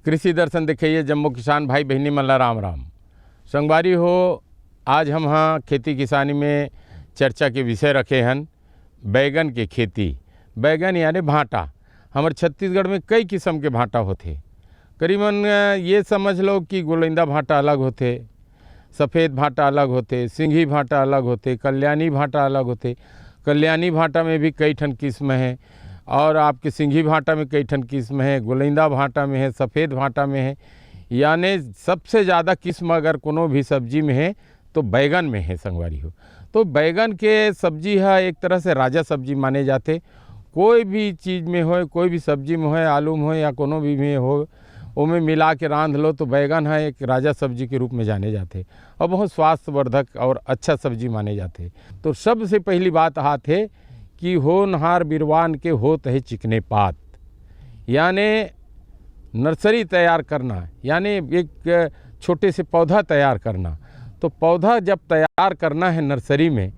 कृषि दर्शन देखिए जम्मू किसान भाई बहनी मल्ला राम राम। संगवारी हो, आज हम हाँ खेती किसानी में चर्चा के विषय रखे हैं बैगन के खेती। बैगन यानी भांटा। हमारे छत्तीसगढ़ में कई किस्म के भांटा होते। करीबन ये समझ लो कि गोलिंदा भांटा अलग होते, सफ़ेद भांटा अलग होते, सिंघी भांटा अलग होते, कल्याणी भांटा अलग होते। कल्याणी भांटा में भी कई ठन किस्म हैं और आपके सिंघी भांटा में कई ठन किस्म है, गोलिंदा भांटा में है, सफ़ेद भांटा में है। यानी सबसे ज़्यादा किस्म अगर कोनो भी सब्जी में है तो बैगन में है संगवारी हो। तो बैगन के सब्जी है एक तरह से राजा सब्जी माने जाते। कोई भी चीज़ में हो, कोई भी सब्जी में हो, आलू में हो या कोनो भी में हो, उनमें मिला के रांध लो तो बैगन है एक राजा सब्जी के रूप में जाने जाते और बहुत स्वास्थ्यवर्धक और अच्छा सब्जी माने जाते। तो सबसे पहली बात हाथ है कि होनहार बिरवान के होत है चिकने पात, यानी नर्सरी तैयार करना, यानी एक छोटे से पौधा तैयार करना। तो पौधा जब तैयार करना है नर्सरी में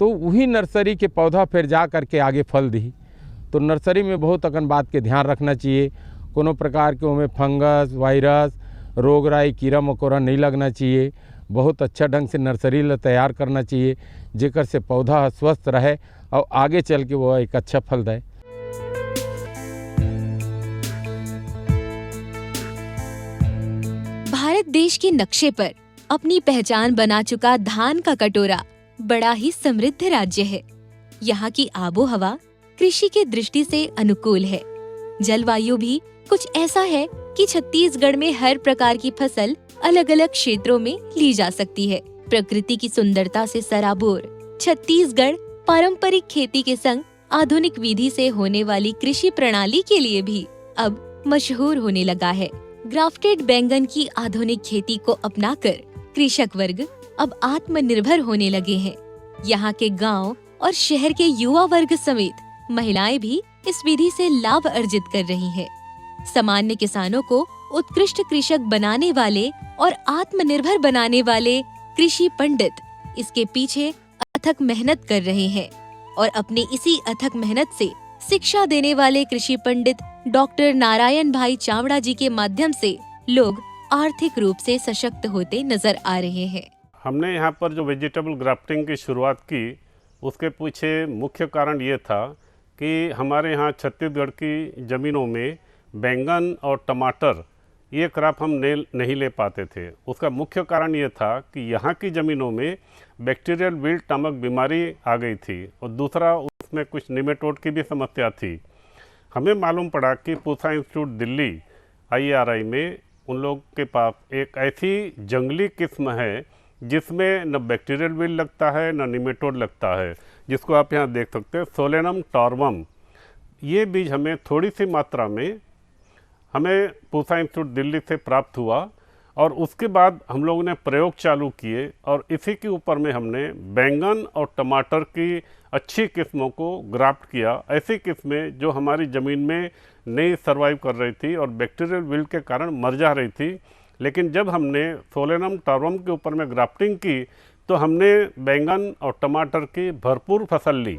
तो वही नर्सरी के पौधा फिर जा करके आगे फल दी। तो नर्सरी में बहुत अकन बात के ध्यान रखना चाहिए। कोनो प्रकार के उनमें फंगस, वायरस, रोग राई, कीड़ा मकोड़ा नहीं लगना चाहिए। बहुत अच्छा ढंग से नर्सरी ला तैयार करना चाहिए जेकर से पौधा स्वस्थ रहे और आगे चल के वो एक अच्छा फल दे। भारत देश के नक्शे पर अपनी पहचान बना चुका धान का कटोरा बड़ा ही समृद्ध राज्य है। यहाँ की आबो हवा कृषि के दृष्टि से अनुकूल है। जलवायु भी कुछ ऐसा है कि छत्तीसगढ़ में हर प्रकार की फसल अलग अलग क्षेत्रों में ली जा सकती है। प्रकृति की सुंदरता से सराबोर छत्तीसगढ़ पारंपरिक खेती के संग आधुनिक विधि से होने वाली कृषि प्रणाली के लिए भी अब मशहूर होने लगा है। ग्राफ्टेड बैंगन की आधुनिक खेती को अपनाकर कृषक वर्ग अब आत्मनिर्भर होने लगे हैं। यहाँ के गांव और शहर के युवा वर्ग समेत महिलाएं भी इस विधि से लाभ अर्जित कर रही हैं। सामान्य किसानों को उत्कृष्ट कृषक बनाने वाले और आत्मनिर्भर बनाने वाले कृषि पंडित इसके पीछे अथक मेहनत कर रहे हैं और अपने इसी अथक मेहनत से शिक्षा देने वाले कृषि पंडित डॉक्टर नारायण भाई चावड़ा जी के माध्यम से लोग आर्थिक रूप से सशक्त होते नजर आ रहे हैं। हमने यहाँ पर जो वेजिटेबल ग्राफ्टिंग की शुरुआत की उसके पीछे मुख्य कारण ये था कि हमारे यहाँ छत्तीसगढ़ की ज़मीनों में बैंगन और टमाटर ये क्रॉप हम नहीं ले पाते थे। उसका मुख्य कारण ये था कि यहाँ की ज़मीनों में बैक्टीरियल विल्ट नामक बीमारी आ गई थी और दूसरा उसमें कुछ निमेटोड की भी समस्या थी। हमें मालूम पड़ा कि पूसा इंस्टीट्यूट दिल्ली IRI में उन लोग के पास एक ऐसी जंगली किस्म है जिसमें न बैक्टीरियल विल्ट लगता है न निमेटोड लगता है, जिसको आप यहाँ देख सकते हैं, सोलेनम टॉर्वम। ये बीज हमें थोड़ी सी मात्रा में हमें पूसा इंस्टीट्यूट दिल्ली से प्राप्त हुआ और उसके बाद हम लोगों ने प्रयोग चालू किए और इसी के ऊपर में हमने बैंगन और टमाटर की अच्छी किस्मों को ग्राफ्ट किया। ऐसी किस्में जो हमारी ज़मीन में नहीं सर्वाइव कर रही थी और बैक्टीरियल विल्ट के कारण मर जा रही थी। लेकिन जब हमने सोलेनम टॉर्वम के ऊपर में ग्राफ्टिंग की तो हमने बैंगन और टमाटर की भरपूर फसल ली।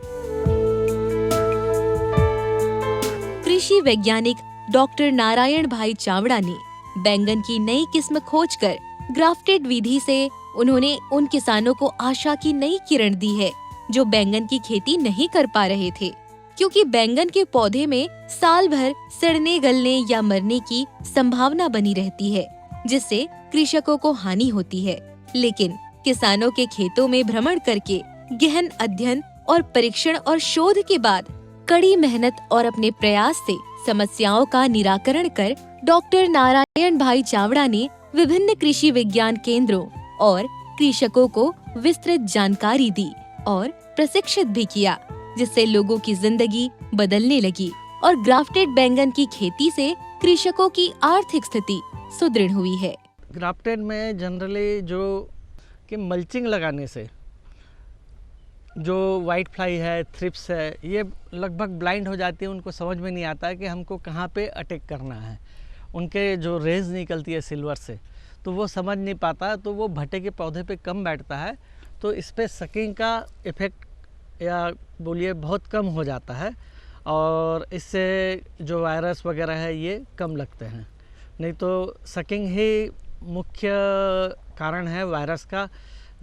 कृषि वैज्ञानिक डॉक्टर नारायण भाई चावड़ा ने बैंगन की नई किस्म खोजकर ग्राफ्टेड विधि से उन्होंने उन किसानों को आशा की नई किरण दी है जो बैंगन की खेती नहीं कर पा रहे थे, क्योंकि बैंगन के पौधे में साल भर सड़ने गलने या मरने की संभावना बनी रहती है, जिससे कृषकों को हानि होती है। लेकिन किसानों के खेतों में भ्रमण करके गहन अध्ययन और परीक्षण और शोध के बाद कड़ी मेहनत और अपने प्रयास से समस्याओं का निराकरण कर डॉक्टर नारायण भाई चावड़ा ने विभिन्न कृषि विज्ञान केंद्रों और कृषकों को विस्तृत जानकारी दी और प्रशिक्षित भी किया, जिससे लोगों की जिंदगी बदलने लगी और ग्राफ्टेड बैंगन की खेती से कृषकों की आर्थिक स्थिति सुदृढ़ हुई है। ग्राफ्टेड में जनरली जो कि मल्चिंग लगाने से जो वाइट फ्लाई है, थ्रिप्स है, ये लगभग ब्लाइंड हो जाती है। उनको समझ में नहीं आता है कि हमको कहाँ पे अटैक करना है। उनके जो रेज निकलती है सिल्वर से, तो वो समझ नहीं पाता, तो वो भट्टे के पौधे पे कम बैठता है। तो इस पर सकिंग का इफ़ेक्ट या बोलिए बहुत कम हो जाता है और इससे जो वायरस वगैरह है ये कम लगते हैं। नहीं तो सकिंग ही मुख्य कारण है वायरस का।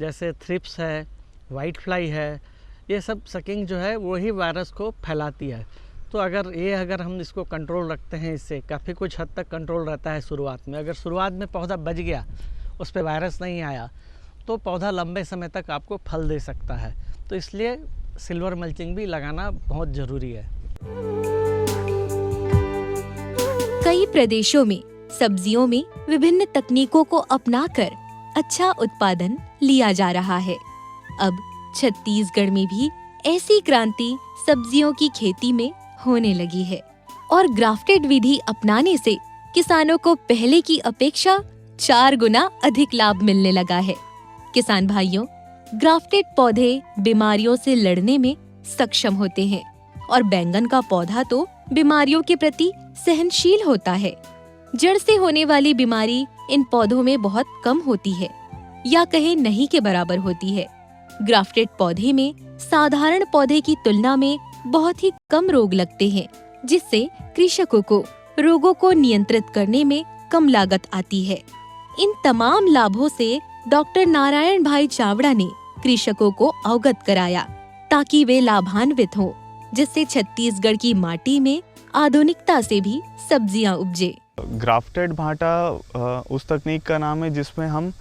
जैसे थ्रिप्स है, वाइट फ्लाई है, ये सब सकिंग जो है वो ही वायरस को फैलाती है। तो अगर हम इसको कंट्रोल रखते हैं, इससे काफ़ी कुछ हद तक कंट्रोल रहता है शुरुआत में। अगर शुरुआत में पौधा बच गया, उस पर वायरस नहीं आया, तो पौधा लंबे समय तक आपको फल दे सकता है। तो इसलिए सिल्वर मल्चिंग भी लगाना बहुत ज़रूरी है। कई प्रदेशों में सब्जियों में विभिन्न तकनीकों को अपनाकर अच्छा उत्पादन लिया जा रहा है। अब छत्तीसगढ़ में भी ऐसी क्रांति सब्जियों की खेती में होने लगी है और ग्राफ्टेड विधि अपनाने से किसानों को पहले की अपेक्षा 4 गुना अधिक लाभ मिलने लगा है। किसान भाइयों, ग्राफ्टेड पौधे बीमारियों से लड़ने में सक्षम होते हैं और बैंगन का पौधा तो बीमारियों के प्रति सहनशील होता है। जड़ से होने वाली बीमारी इन पौधों में बहुत कम होती है या कहे नहीं के बराबर होती है। ग्राफ्टेड पौधे में साधारण पौधे की तुलना में बहुत ही कम रोग लगते हैं, जिससे कृषकों को रोगों को नियंत्रित करने में कम लागत आती है। इन तमाम लाभों से डॉक्टर नारायण भाई चावड़ा ने कृषकों को अवगत कराया ताकि वे लाभान्वित हों, जिससे छत्तीसगढ़ की माटी में आधुनिकता से भी सब्जियां उपजे। ग्राफ्टेड भाटा उस तकनीक का नाम है जिसमें हम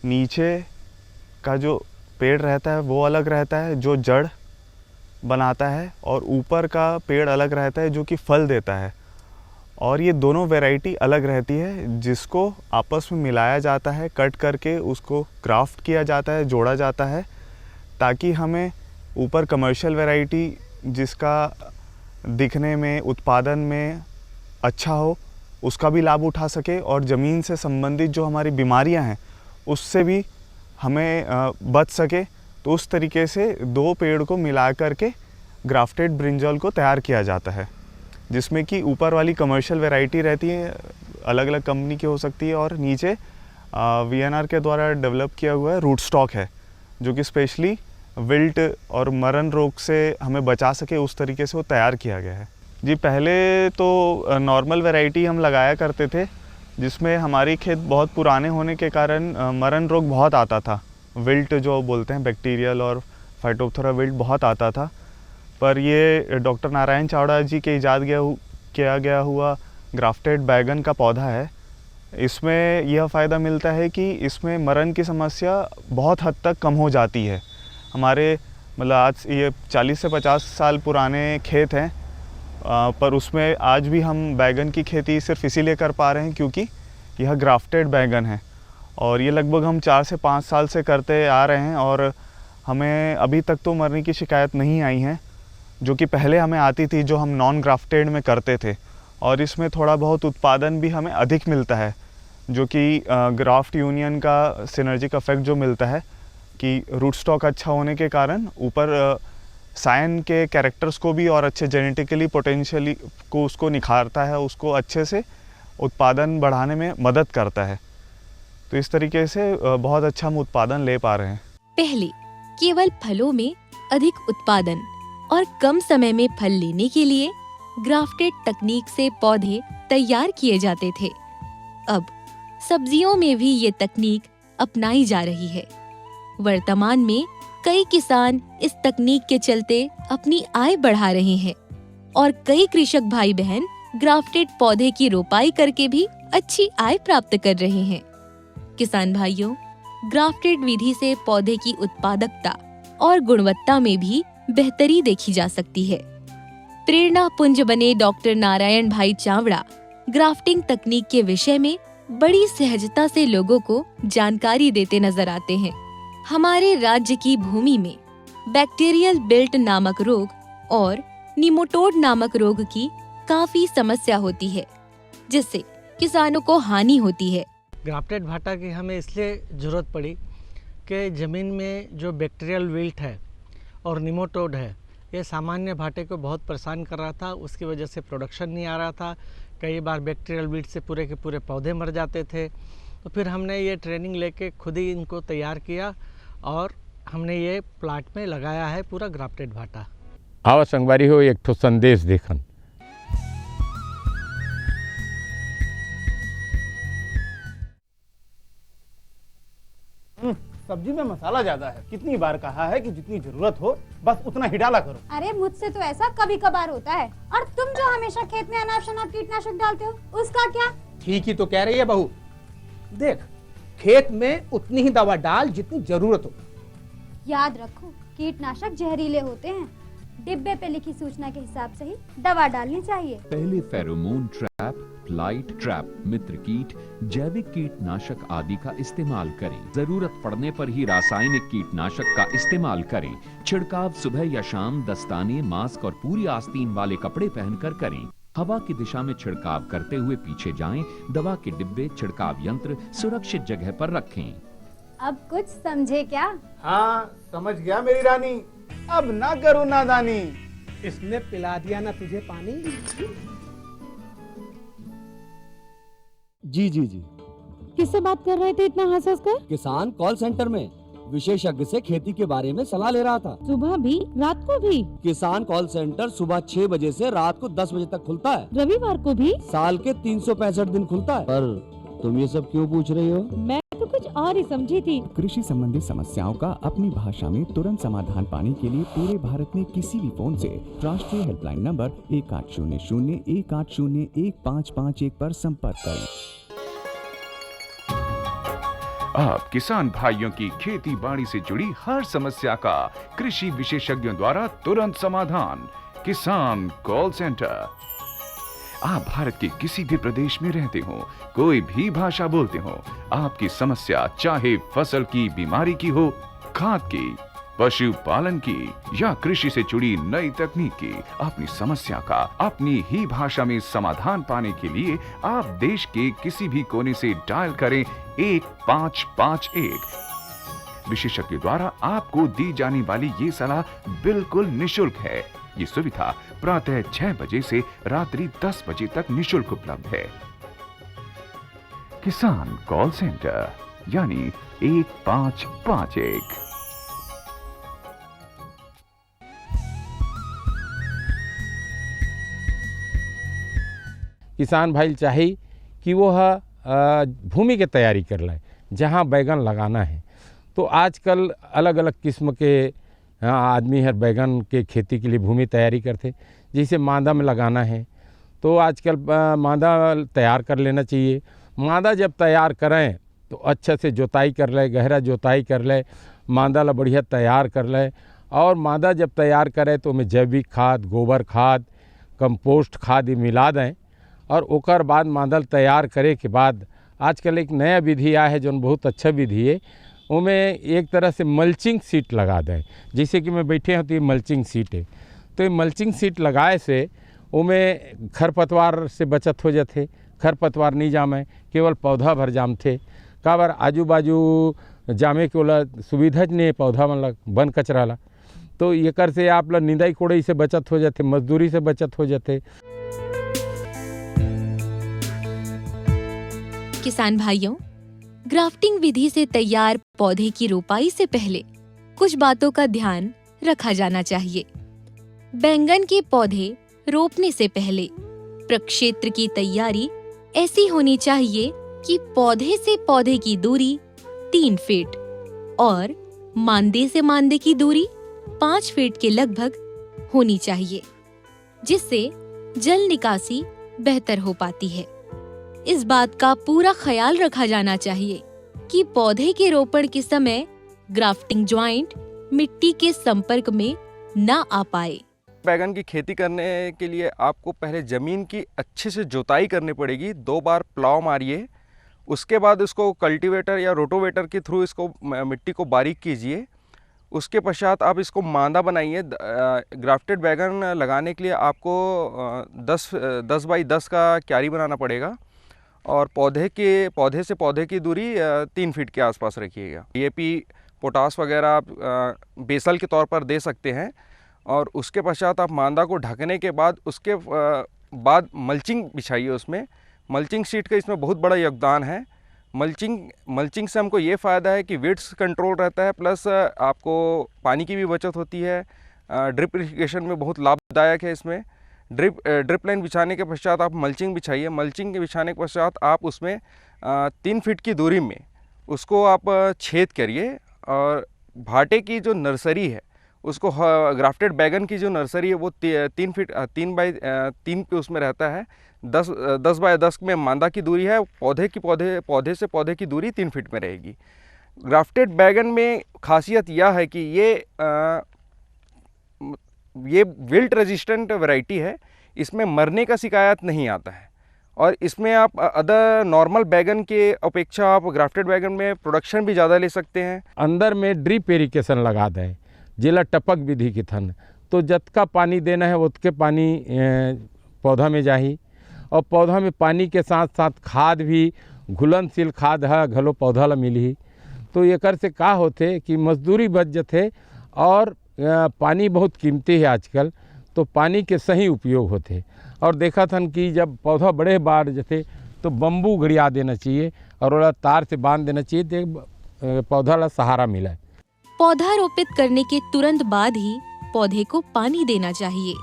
नीचे का जो पेड़ रहता है वो अलग रहता है जो जड़ बनाता है, और ऊपर का पेड़ अलग रहता है जो कि फल देता है। और ये दोनों वैरायटी अलग रहती है जिसको आपस में मिलाया जाता है, कट करके उसको ग्राफ्ट किया जाता है, जोड़ा जाता है, ताकि हमें ऊपर कमर्शियल वैरायटी जिसका दिखने में, उत्पादन में अच्छा हो, उसका भी लाभ उठा सके, और ज़मीन से संबंधित जो हमारी बीमारियां हैं उससे भी हमें बच सके। तो उस तरीके से 2 पेड़ को मिला करके ग्राफ्टेड ब्रिंजल को तैयार किया जाता है, जिसमें कि ऊपर वाली कमर्शियल वैरायटी रहती है, अलग अलग कंपनी की हो सकती है, और नीचे वीएनआर के द्वारा डेवलप किया हुआ है रूट स्टॉक है, जो कि स्पेशली विल्ट और मरण रोग से हमें बचा सके, उस तरीके से वो तैयार किया गया है। जी, पहले तो नॉर्मल वैरायटी हम लगाया करते थे, जिसमें हमारी खेत बहुत पुराने होने के कारण मरण रोग बहुत आता था। विल्ट जो बोलते हैं, बैक्टीरियल और फाइटोप्थोरा विल्ट बहुत आता था। पर ये डॉक्टर नारायण चावड़ा जी के इजाद किया गया हुआ ग्राफ्टेड बैगन का पौधा है। इसमें यह फ़ायदा मिलता है कि इसमें मरण की समस्या बहुत हद तक कम हो जाती है। हमारे मतलब आज ये 40 से 50 साल पुराने खेत हैं, पर उसमें आज भी हम बैगन की खेती सिर्फ इसीलिए कर पा रहे हैं क्योंकि यह ग्राफ्टेड बैगन है, और ये लगभग हम 4 से 5 साल से करते आ रहे हैं, और हमें अभी तक तो मरने की शिकायत नहीं आई है, जो कि पहले हमें आती थी जो हम नॉन ग्राफ्टेड में करते थे। और इसमें थोड़ा बहुत उत्पादन भी हमें अधिक मिलता है, जो कि ग्राफ्ट यूनियन का सिनर्जिक इफेक्ट जो मिलता है कि रूट स्टॉक अच्छा होने के कारण ऊपर सायन के कैरेक्टर्स को भी और अच्छे जेनेटिकली पोटेंशियली को उसको निखारता है, उसको अच्छे से उत्पादन बढ़ाने में मदद करता है। तो इस तरीके से बहुत अच्छा हम उत्पादन ले पा रहे हैं। पहले केवल फलों में अधिक उत्पादन और कम समय में फल लेने के लिए ग्राफ्टेड तकनीक से पौधे तैयार किए जाते थे। अब सब्जियों में भी ये तकनीक अपनाई जा रही है। वर्तमान में कई किसान इस तकनीक के चलते अपनी आय बढ़ा रहे हैं और कई कृषक भाई बहन ग्राफ्टेड पौधे की रोपाई करके भी अच्छी आय प्राप्त कर रहे हैं। किसान भाइयों, ग्राफ्टेड विधि से पौधे की उत्पादकता और गुणवत्ता में भी बेहतरी देखी जा सकती है। प्रेरणा पुंज बने डॉक्टर नारायण भाई चावड़ा ग्राफ्टिंग तकनीक के विषय में बड़ी सहजता से लोगों को जानकारी देते नजर आते हैं। हमारे राज्य की भूमि में बैक्टीरियल बिल्ट नामक रोग और निमोटोड नामक रोग की काफी समस्या होती है, जिससे किसानों को हानि होती है। ग्राफ्टेड भाटा की हमें इसलिए ज़रूरत पड़ी कि ज़मीन में जो बैक्टीरियल विल्ट है और निमोटोड है, ये सामान्य भाटे को बहुत परेशान कर रहा था। उसकी वजह से प्रोडक्शन नहीं आ रहा था। कई बार बैक्टीरियल विल्ट से पूरे के पूरे पौधे मर जाते थे। तो फिर हमने ये ट्रेनिंग लेके खुद ही इनको तैयार किया और हमने ये प्लाट में लगाया है पूरा ग्राफ्टेड भाटा। आवा संगवारी हो एक ठो संदेश देखन। सब्जी में मसाला ज्यादा है। कितनी बार कहा है कि जितनी जरूरत हो बस उतना ही डाला करो। अरे मुझसे तो ऐसा कभी कभार होता है। और तुम जो हमेशा खेत में अनाप शनाप कीटनाशक डालते हो उसका क्या? ठीक ही तो कह रही है बहू। देख, खेत में उतनी ही दवा डाल जितनी जरूरत हो। याद रखो, कीटनाशक जहरीले होते हैं। डिब्बे पे लिखी सूचना के हिसाब से ही दवा डालनी चाहिए। पहले फेरोमोन ट्रैप, फ्लाइट ट्रैप, मित्र कीट, जैविक कीटनाशक आदि का इस्तेमाल करें। जरूरत पड़ने पर ही रासायनिक कीटनाशक का इस्तेमाल करें। छिड़काव सुबह या शाम दस्ताने, मास्क और पूरी आस्तीन वाले कपड़े पहनकर करें। हवा की दिशा में छिड़काव करते हुए पीछे जाएं। दवा के डिब्बे, छिड़काव यंत्र सुरक्षित जगह पर रखें। अब कुछ समझे क्या? हाँ, समझ गया मेरी रानी। अब ना करो नादानी। इसने पिला दिया ना तुझे पानी। जी जी जी। किससे बात कर रहे थे इतना हंस हंस कर? किसान कॉल सेंटर में विशेषज्ञ से खेती के बारे में सलाह ले रहा था। सुबह भी रात को भी? किसान कॉल सेंटर सुबह 6 बजे से रात को 10 बजे तक खुलता है। रविवार को भी? साल के 365 दिन खुलता है। पर तुम ये सब क्यों पूछ रही हो? मैं तो कुछ और ही समझी थी। कृषि संबंधी समस्याओं का अपनी भाषा में तुरंत समाधान पाने के लिए पूरे भारत में किसी भी फोन से राष्ट्रीय हेल्पलाइन नंबर 1800-180-1551 पर संपर्क करें। आप किसान भाइयों की खेती बाड़ी से जुड़ी हर समस्या का कृषि विशेषज्ञों द्वारा तुरंत समाधान। किसान कॉल सेंटर। आप भारत के किसी भी प्रदेश में रहते हो, कोई भी भाषा बोलते हो, आपकी समस्या चाहे फसल की बीमारी की हो, खाद की, पशुपालन की या कृषि से जुड़ी नई तकनीक की, अपनी समस्या का अपनी ही भाषा में समाधान पाने के लिए आप देश के किसी भी कोने से डायल करें 1551। विशेषज्ञ द्वारा आपको दी जाने वाली ये सलाह बिल्कुल निशुल्क है। ये सुविधा प्रातः 6 बजे से रात्रि 10 बजे तक निशुल्क उपलब्ध है। किसान कॉल सेंटर यानी 1551। किसान भाई चाहे कि वह भूमि की तैयारी कर ले जहाँ बैगन लगाना है। तो आजकल अलग अलग किस्म के आदमी है बैगन के खेती के लिए भूमि तैयारी करते। जैसे मादा में लगाना है तो आजकल मादा तैयार कर लेना चाहिए। मादा जब तैयार करें तो अच्छे से जोताई कर ले, गहरा जोताई कर ले, मादा ला बढ़िया तैयार कर ले। और मादा जब तैयार करें तो उसमें जैविक खाद, गोबर खाद, कंपोस्ट खाद मिला दें। और ओकर बाद मादल तैयार करे के बाद आजकल एक नया विधि आया है जो बहुत अच्छा विधि है। उमें एक तरह से मल्चिंग सीट लगा दें। जैसे कि मैं बैठे हूँ तो ये मल्चिंग सीट है। तो ये मल्चिंग सीट लगाए से उमें खरपतवार से बचत हो जाते। खरपतवार नहीं जामे, केवल पौधा भर जामते। काबर आजू बाजू जामे के वाला सुविधा नहीं है पौधा मतलब बन कचरा ला। तो ये कर से आप ला निंदाई कोड़ाई से बचत हो जाते, मजदूरी से बचत हो जाते। किसान भाइयों, ग्राफ्टिंग विधि से तैयार पौधे की रोपाई से पहले कुछ बातों का ध्यान रखा जाना चाहिए। बैंगन के पौधे रोपने से पहले प्रक्षेत्र की तैयारी ऐसी होनी चाहिए कि पौधे से पौधे की दूरी 3 फीट और मांदे से मांदे की दूरी 5 फीट के लगभग होनी चाहिए, जिससे जल निकासी बेहतर हो पाती है। इस बात का पूरा ख्याल रखा जाना चाहिए कि पौधे के रोपण के समय ग्राफ्टिंग ज्वाइंट मिट्टी के संपर्क में न आ पाए। बैगन की खेती करने के लिए आपको पहले ज़मीन की अच्छे से जुताई करनी पड़ेगी। 2 बार प्लाव मारिए, उसके बाद इसको कल्टीवेटर या रोटोवेटर के थ्रू इसको मिट्टी को बारीक कीजिए। उसके पश्चात आप इसको मांदा बनाइए। ग्राफ्टेड बैगन लगाने के लिए आपको 10 बाई 10 का क्यारी बनाना पड़ेगा और पौधे से पौधे की दूरी 3 फीट के आसपास रखिएगा। DAP, पोटास वगैरह आप बेसल के तौर पर दे सकते हैं। और उसके पश्चात आप मांदा को ढकने के बाद उसके बाद मल्चिंग बिछाइए। उसमें मल्चिंग शीट का इसमें बहुत बड़ा योगदान है। मल्चिंग से हमको ये फ़ायदा है कि वेट्स कंट्रोल रहता है, प्लस आपको पानी की भी बचत होती है। ड्रिप इरिगेशन में बहुत लाभदायक है। इसमें ड्रिप लाइन बिछाने के पश्चात आप मल्चिंग बिछाइए। मल्चिंग के बिछाने के पश्चात आप उसमें 3 फीट की दूरी में उसको आप छेद करिए और भाटे की जो नर्सरी है उसको ग्राफ्टेड बैगन की जो नर्सरी है वो 3 बाई 3 पे उसमें रहता है। 10 बाय 10 में मांदा की दूरी है, पौधे से पौधे की दूरी 3 फीट में रहेगी। ग्राफ्टेड बैगन में खासियत यह है कि ये विल्ट रेजिस्टेंट वैरायटी है, इसमें मरने का शिकायत नहीं आता है और इसमें आप अदर नॉर्मल बैगन के अपेक्षा आप ग्राफ्टेड बैगन में प्रोडक्शन भी ज़्यादा ले सकते हैं। अंदर में ड्रिप इरिगेशन लगा दें, जिला टपक विधि की थन, तो जतका पानी देना है उतके पानी पौधा में जाही और पौधा में पानी के साथ साथ खाद भी घुलनशील खाद है घलो पौधा ला मिली। तो एकर से का होते कि मजदूरी बच जथे और पानी बहुत कीमती है आजकल, तो पानी के सही उपयोग होते। और देखा थन कि जब पौधा बड़े बाढ़ जथे तो बम्बू गड़िया देना चाहिए और वाला तार से बांध देना चाहिए, तो पौधा ला सहारा मिला। पौधा रोपित करने के तुरंत बाद ही पौधे को पानी देना चाहिए।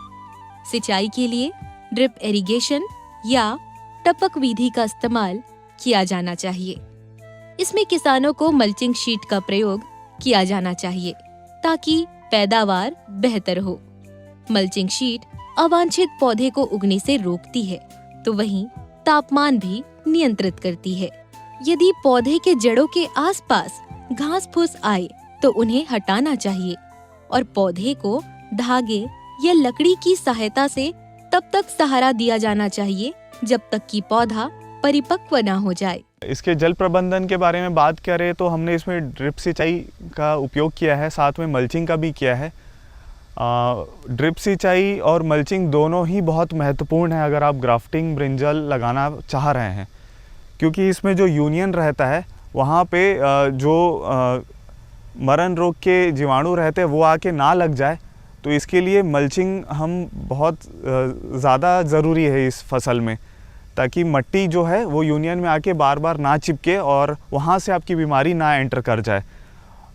सिंचाई के लिए ड्रिप इरिगेशन या टपक विधि का इस्तेमाल किया जाना चाहिए। इसमें किसानों को मल्चिंग शीट का प्रयोग किया जाना चाहिए ताकि पैदावार बेहतर हो। मल्चिंग शीट अवांछित पौधे को उगने से रोकती है, तो वहीं तापमान भी नियंत्रित करती है। यदि पौधे के जड़ों के आसपास घास फूस आए तो उन्हें हटाना चाहिए और पौधे को धागे या लकड़ी की सहायता से तब तक सहारा दिया जाना चाहिए जब तक कि पौधा परिपक्व न हो जाए। इसके जल प्रबंधन के बारे में बात करें तो हमने इसमें ड्रिप सिंचाई का उपयोग किया है, साथ में मल्चिंग का भी किया है। ड्रिप सिंचाई और मल्चिंग दोनों ही बहुत महत्वपूर्ण है अगर आप ग्राफ्टिंग ब्रिंजल लगाना चाह रहे हैं, क्योंकि इसमें जो यूनियन रहता है वहाँ पे जो मरण रोग के जीवाणु रहते हैं वो आके ना लग जाए, तो इसके लिए मल्चिंग हम बहुत ज़्यादा ज़रूरी है इस फसल में, ताकि मिट्टी जो है वो यूनियन में आके बार बार ना चिपके और वहाँ से आपकी बीमारी ना एंटर कर जाए।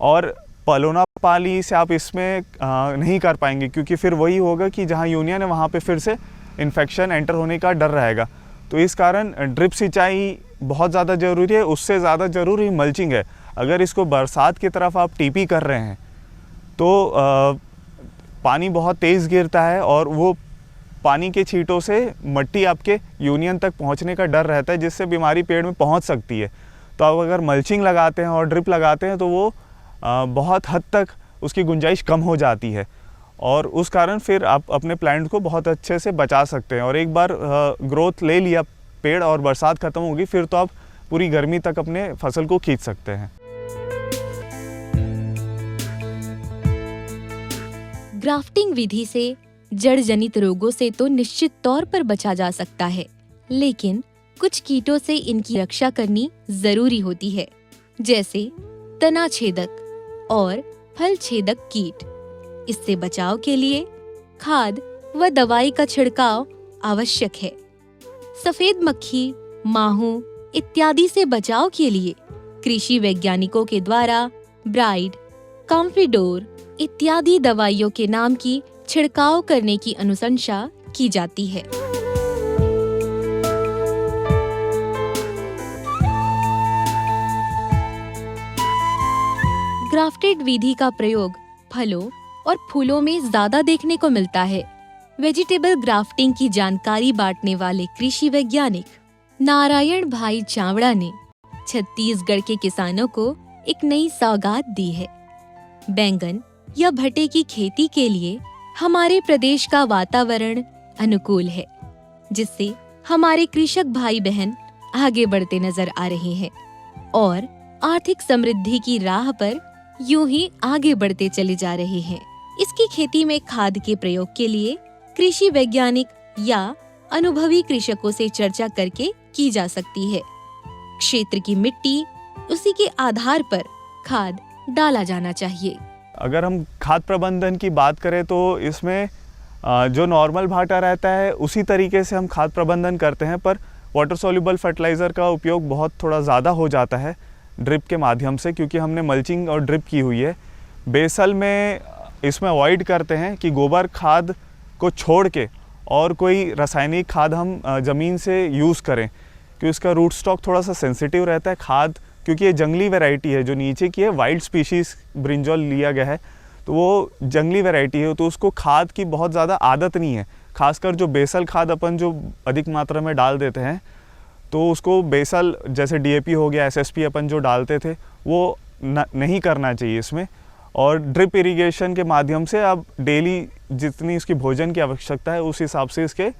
और पलोना पाली से आप इसमें नहीं कर पाएंगे, क्योंकि फिर वही होगा कि जहाँ यूनियन है वहाँ पे फिर से इन्फेक्शन एंटर होने का डर रहेगा। तो इस कारण ड्रिप सिंचाई बहुत ज़्यादा ज़रूरी है। उससे ज़्यादा ज़रूरी मल्चिंग है। अगर इसको बरसात की तरफ आप टीपी कर रहे हैं तो पानी बहुत तेज़ गिरता है और वो पानी के छींटों से मिट्टी आपके यूनियन तक पहुंचने का डर रहता है, जिससे बीमारी पेड़ में पहुंच सकती है। तो आप अगर मल्चिंग लगाते हैं और ड्रिप लगाते हैं तो वो बहुत हद तक उसकी गुंजाइश कम हो जाती है और उस कारण फिर आप अपने प्लांट को बहुत अच्छे से बचा सकते हैं। और एक बार ग्रोथ ले लिया पेड़ और बरसात ख़त्म होगी फिर तो आप पूरी गर्मी तक अपने फसल को खींच सकते हैं। ग्राफ्टिंग विधि से जड़ जनित रोगों से तो निश्चित तौर पर बचा जा सकता है, लेकिन कुछ कीटों से इनकी रक्षा करनी जरूरी होती है, जैसे तना छेदक और फल छेदक कीट। इससे बचाव के लिए खाद व दवाई का छिड़काव आवश्यक है। सफेद मक्खी, माहू इत्यादि से बचाव के लिए कृषि वैज्ञानिकों के द्वारा ब्राइड, कॉम्फिडोर इत्यादि दवाइयों के नाम की छिड़काव करने की अनुशंसा की जाती है। ग्राफ्टेड विधि का प्रयोग फलों और फूलों में ज्यादा देखने को मिलता है। वेजिटेबल ग्राफ्टिंग की जानकारी बांटने वाले कृषि वैज्ञानिक नारायण भाई चावड़ा ने छत्तीसगढ़ के किसानों को एक नई सौगात दी है। बैंगन या भट्टे की खेती के लिए हमारे प्रदेश का वातावरण अनुकूल है, जिससे हमारे कृषक भाई बहन आगे बढ़ते नजर आ रहे हैं और आर्थिक समृद्धि की राह पर यूं ही आगे बढ़ते चले जा रहे हैं। इसकी खेती में खाद के प्रयोग के लिए कृषि वैज्ञानिक या अनुभवी कृषकों से चर्चा करके की जा सकती है। क्षेत्र की मिट्टी, उसी के आधार पर खाद डाला जाना चाहिए। अगर हम खाद प्रबंधन की बात करें तो इसमें जो नॉर्मल भाटा रहता है उसी तरीके से हम खाद प्रबंधन करते हैं, पर वाटर सॉल्युबल फर्टिलाइज़र का उपयोग बहुत थोड़ा ज़्यादा हो जाता है ड्रिप के माध्यम से, क्योंकि हमने मल्चिंग और ड्रिप की हुई है। बेसल में इसमें अवॉइड करते हैं कि गोबर खाद को छोड़ के और कोई रासायनिक खाद हम ज़मीन से यूज़ करें, क्योंकि इसका रूट स्टॉक थोड़ा सा सेंसिटिव रहता है। खाद क्योंकि ये जंगली वैरायटी है, जो नीचे की है वाइल्ड स्पीशीज़ ब्रिंजॉल लिया गया है, तो वो जंगली वैरायटी है, तो उसको खाद की बहुत ज़्यादा आदत नहीं है। खासकर जो बेसल खाद अपन जो अधिक मात्रा में डाल देते हैं, तो उसको बेसल जैसे DAP हो गया, SSP अपन जो डालते थे वो नहीं करना चाहिए इसमें। और ड्रिप इरिगेशन के माध्यम से आप डेली जितनी इसकी भोजन की आवश्यकता है उस हिसाब से इसके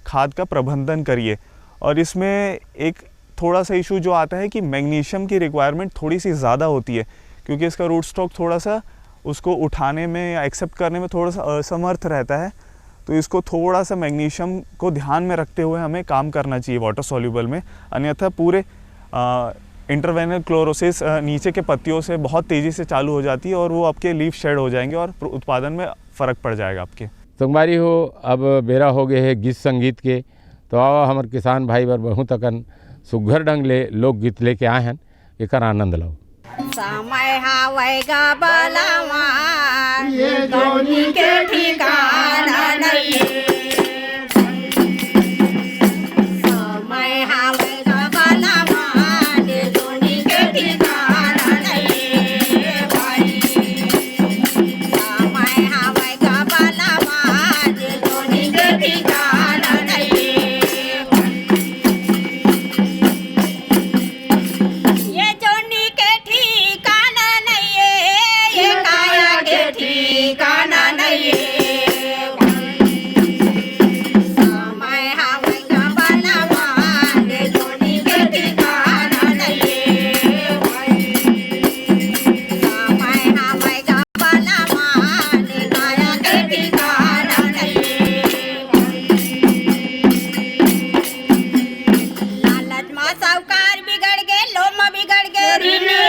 खाद का प्रबंधन करिए। और इसमें एक थोड़ा सा इशू जो आता है कि मैग्नीशियम की रिक्वायरमेंट थोड़ी सी ज़्यादा होती है, क्योंकि इसका रूट स्टॉक थोड़ा सा उसको उठाने में या एक्सेप्ट करने में थोड़ा सा असमर्थ रहता है। तो इसको थोड़ा सा मैग्नीशियम को ध्यान में रखते हुए हमें काम करना चाहिए वाटर सॉल्युबल में, अन्यथा पूरे इंटरवेनल क्लोरोसिस नीचे के पत्तियों से बहुत तेज़ी से चालू हो जाती है और वो आपके लीफ शेड हो जाएंगे और उत्पादन में फ़र्क पड़ जाएगा आपके। संगवारी हो अब बेरा हो गए है गीत संगीत के, तो आओ हमारे किसान भाई बर बहुत तकन सुघर ढंग ले लोकगीत लेके आए हैं, एक आनंद लो। समय हावेगा बलवा ये दोनी के ठिकाना नहीं, समय हावेगा बलवा ये दोनी के ठिकाना नहीं भाई, समय हावेगा बलवा ये दोनी के ठिकाना नहीं, ये जोनी के ठिकाना नहीं है, ये काया के ठिकाना नहीं है। समय हावेगा बलवा ये जोनी के ठिकाना नहीं है, समय हावेगा बलवा ये काया के ठिकाना नहीं है। लालच में साहूकार बिगड़ गए, लोम बिगड़ गए रीनी,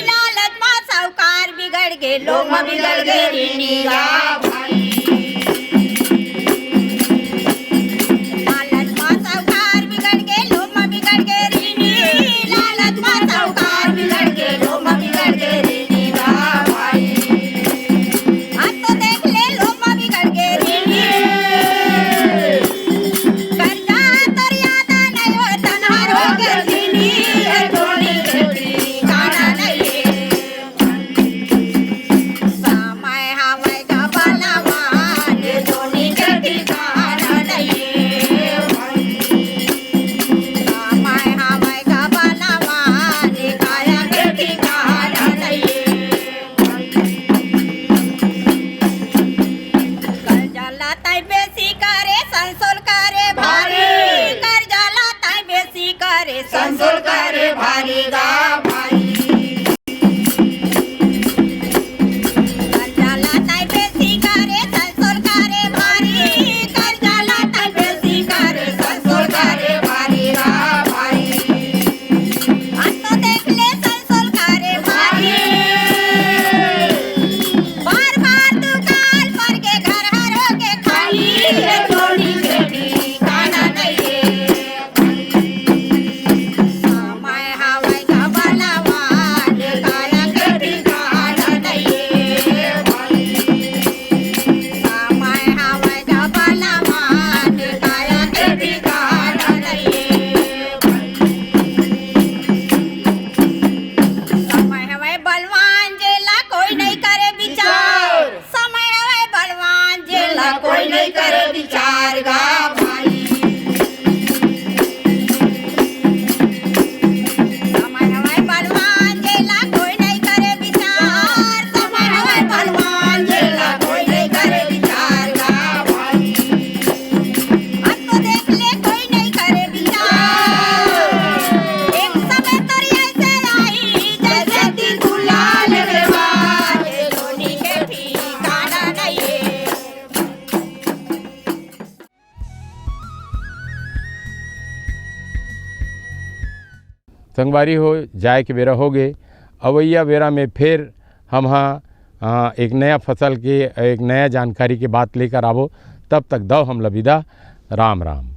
लालच में साहूकार बिगड़ गए, लोम बिगड़ गए रीनी गा भाई, लालच में साहूकार बिगड़ गए, लोम बिगड़ गए रीनी, लालच में साहूकार बिगड़ गए, लोम बिगड़ गए रीनी गा भाई, अब तो देख ले लोम बिगड़ गए रीनी, कर्जा दरियादा नहीं हो तनहार हो गए रीनी, ये धोनी के ठिकाना नहीं है। समय हावेगा बलवा ये धोनी के ठिकाना नहीं है, समय हावेगा बलवा ये काया के ठिकाना नहीं है। कर्जा लाताई बेसी करे संसोल करे भारी, कर्जा लाताई बेसी करे संसोल करे भारी गा भाई, कर्जा लाताई बेसी करे संसोल करे भारी, कर्जा लाताई बेसी करे संसोल करे भारी गा भाई, आज तो देख ले संसोल करे भारी, बार बार दुकान पर के घर हर हो के खाली, ये धोनी के ठिकाना नहीं है। समय हावेगा बलवा ये काया के ठिकाना नहीं है, समय हावेगा बलवा ये काया के ठिकाना नहीं है। समय हवे बलवान जेला कोई नहीं करे विचार, समय हवे बलवान जेला कोई नहीं करे विचार गा भाई, समय हवे बलवान जेला कोई नहीं करे विचार, समय हवे बलवान जेला कोई नहीं करे विचार गा भाई, अब तो देख ले कोई नहीं करे विचार, एक समय तरी ऐसे आई जैसे तीन गुलाल रे बाल, ये धोनी के ठिकाना नहीं है। संगवारी हो जाए के बेरा हो गए, अवैया बेरा में फिर हम एक नया फसल के एक नया जानकारी के बात लेकर आवो, तब तक दो हम लविदा, राम राम।